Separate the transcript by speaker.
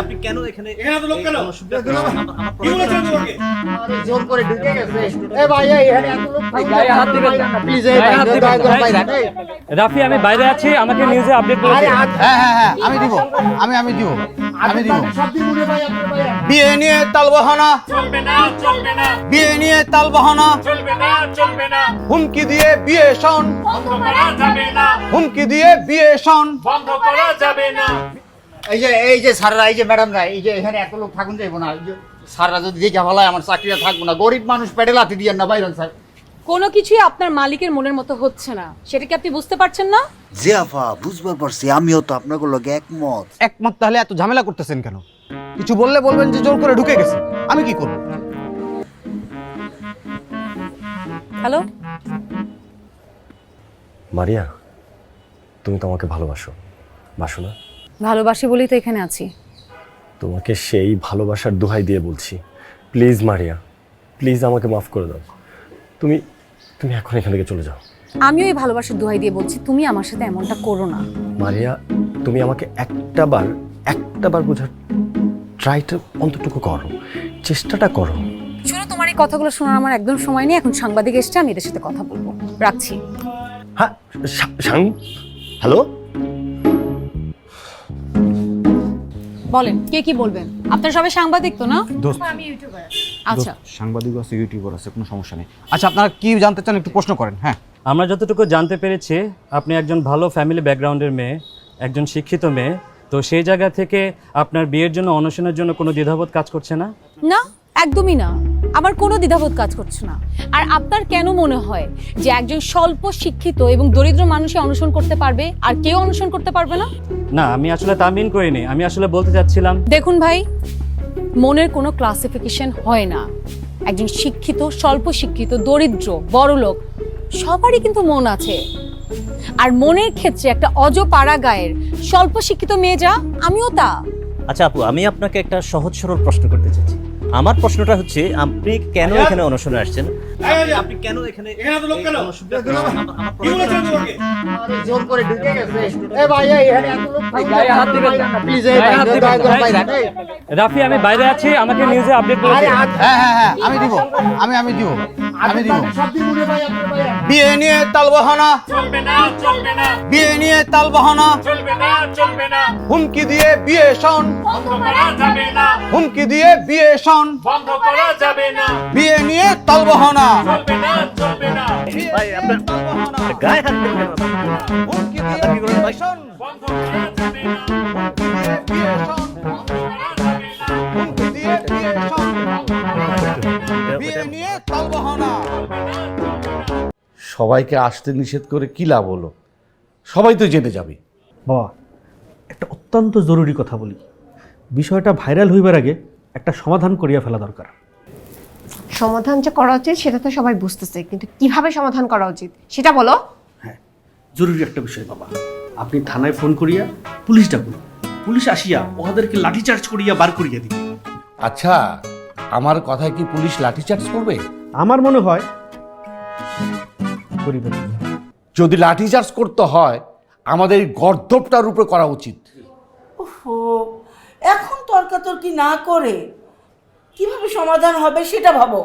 Speaker 1: আপনি কেন এখানে
Speaker 2: তো লোক কেন?
Speaker 1: কি বলেছেন তোমাকে?
Speaker 3: আরে জোর করে ঢুকে গেছে। এ ভাই এই এখানে এত লোক গায়ে হাত দিবেন না প্লিজ। এই ভাই দয়া করে বাইরে এই
Speaker 4: রাফি আমি বাইরে আছি, আমাকে নিউজে আপডেট করে
Speaker 3: আরে
Speaker 4: দিন।
Speaker 5: হ্যাঁ আমি দিব। আমি দিব।
Speaker 3: সব দিন মনে ভাই আপনি বাইরে
Speaker 5: বিয়ে নিয়ে তালবাহানা,
Speaker 2: চলবে না, চলবে না,
Speaker 5: বিয়ে নিয়ে তালবাহানা,
Speaker 2: চলবে না, চলবে না,
Speaker 5: হুমকি দিয়ে বিয়ে শোন,
Speaker 2: বন্ধ করা যাবে না,
Speaker 5: হুমকি দিয়ে বিয়ে শোন।
Speaker 2: বন্ধ করা যাবে না।
Speaker 3: এই যে স্যাররা এই যে ম্যাডামরা এই যে এখানে এত লোক থাকুন যাইবো না। এই যে স্যাররা যদি দেখে ভালো আমার চাকরিটা থাকবো না। গরিব মানুষ পেটে লাথি দিয়েন না বাইরেন স্যার।
Speaker 6: কোনো কিছুই আপনার মালিকের মনের মতো হচ্ছে না, সেটা কি আপনি বুঝতে পারছেন না?
Speaker 7: জি আফা, বুঝবার পারছি। আমিও তো আপনার লগে একমত।
Speaker 5: একমত তাহলে এত ঝামেলা করতেছেন কেন? কিছু বললে বলবেন যে জোর করে ঢুকে গেছে, আমি কি করব?
Speaker 6: হ্যালো,
Speaker 4: মারিয়া, তুমি তো আমাকে ভালোবাসো, বাসো না?
Speaker 6: ভালোবাসি বলেই তো এখানে আছি।
Speaker 4: তোমাকে সেই ভালোবাসার দোহাই দিয়ে বলছি, প্লিজ মারিয়া, প্লিজ আমাকে মাফ করে দাও। তুমি তুমি এখন এখান থেকে চলে যাও।
Speaker 6: আমিও এই ভালোবাসার দোহাই দিয়ে বলছি, তুমি আমার সাথে এমনটা করো না।
Speaker 4: মারিয়া, তুমি আমাকে একটা বার বোঝার ট্রাইটা অন্তটুকু করো, চেষ্টাটা করো।
Speaker 6: শোনো, তোমার এই কথাগুলো শোনার আমার একদম সময় নেই। এখন সাংবাদিক এসছে, আমি এদের সাথে কথা বলবো। রাখছি।
Speaker 4: হ্যাঁ, হ্যালো,
Speaker 6: বলেন, কে কি বলবেন? আপনারা সবাই সাংবাদিক তো না?
Speaker 3: আমি ইউটিউবার।
Speaker 6: আচ্ছা,
Speaker 5: সাংবাদিক আছে, ইউটিউবার আছে, কোনো সমস্যা নেই। আচ্ছা, আপনারা কি জানতে চান একটু প্রশ্ন করেন। হ্যাঁ,
Speaker 4: আমরা যতটুকু জানতে পেরেছি আপনি একজন ভালো ফ্যামিলি ব্যাকগ্রাউন্ডের মেয়ে, একজন শিক্ষিত মেয়ে। তো সেই জায়গা থেকে আপনার বিয়ের জন্য অনশনের জন্য কোনো দ্বিধাবোধ কাজ করছে না?
Speaker 6: না, একদমই না। আমার কোনো দ্বিধাবোধ কাজ করছে না। আর আপনার কেন মনে হয় যে একজন স্বল্প শিক্ষিত এবং দরিদ্র মানুষই অনশন করতে পারবে আর কেউ অনশন করতে পারবে না?
Speaker 4: না, আমি আসলে তা মিন করিনি। আমি আসলে বলতে চাচ্ছিলাম,
Speaker 6: দেখুন ভাই, মনের কোনো ক্লাসিফিকেশন হয় না। একজন শিক্ষিত, স্বল্প শিক্ষিত, দরিদ্র, বড়লোক সবারই কিন্তু মন আছে। আর মনের ক্ষেত্রে একটা অজপাড়া গায়ের স্বল্প শিক্ষিত মেয়ে যা, আমিও তা।
Speaker 1: আচ্ছা আপু, আমি আপনাকে একটা সহজ সরল প্রশ্ন করতে চাচ্ছি। আমার প্রশ্নটা হচ্ছে, আপনি কেন এখানে অনশনে আসছেন? আপনি কেন এখানে
Speaker 2: তো লোক কেন? কি বলেছেন তোমাকে?
Speaker 3: আরে জোর করে ঢুকে গেছে। এ ভাই এই এখানে এত লোক গায়ে হাত দিবেন না প্লিজ। এই ভাই দয়া করে বাইরে এই
Speaker 4: রাফি আমি বাইরে আছি, আমাকে নিউজে আপডেট করে
Speaker 3: আরে
Speaker 4: দিন।
Speaker 5: হ্যাঁ আমি দিব। আমি দিব।
Speaker 3: সব দিন মনে ভাই আপনি বাইরে
Speaker 5: বিয়ে নিয়ে তালবাহানা,
Speaker 2: চলবে না, চলবে না,
Speaker 5: বিয়ে নিয়ে তালবাহানা,
Speaker 2: চলবে না, চলবে না,
Speaker 5: হুমকি দিয়ে বিয়ে শোন,
Speaker 2: বন্ধ করা যাবে না,
Speaker 5: হুমকি দিয়ে বিয়ে শোন,
Speaker 2: বন্ধ করা যাবে না,
Speaker 5: বিয়ে নিয়ে তালবাহানা,
Speaker 2: চলবে না, চলবে না,
Speaker 1: ভাই আপনার গায়ে হাত দিবেন কেন?
Speaker 5: হুমকি দিয়ে বিয়ে শোন,
Speaker 2: বন্ধ করা যাবে না,
Speaker 5: বিয়ে শোন, হুমকি দিয়ে বিয়ে শোন, বিয়ে নিয়ে তালবাহানা।
Speaker 8: সবাইকে আসতে নিষেধ করে কি লাভ হলো? সবাই তো জেনে যাবে।
Speaker 9: বাবা, একটা অত্যন্ত জরুরি কথা বলি। বিষয়টা ভাইরাল হইবার আগে একটা সমাধান করিয়া ফেলা দরকার।
Speaker 10: সমাধান যে করা উচিত সেটা তো সবাই বুঝতেছে, কিন্তু কিভাবে সমাধান করা উচিত সেটা বলো।
Speaker 9: হ্যাঁ, জরুরি একটা বিষয় বাবা। আপনি থানায় ফোন করিয়া পুলিশ ডাকুন। পুলিশ আসিয়া ওদেরকে লাঠিচার্জ করিয়া বার করিয়া দিবে।
Speaker 8: আচ্ছা, আমার কথায় কি পুলিশ লাঠিচার্জ করবে?
Speaker 9: আমার মনে হয় করিবে না।
Speaker 8: যদি লাঠিচার্জ করতে হয়, আমাদের এই গর্দভটার উপরে করা উচিত।
Speaker 11: ওহো, এখন তর্কাতর্কি না করে কিভাবে সমাধান হবে সেটা ভাবো।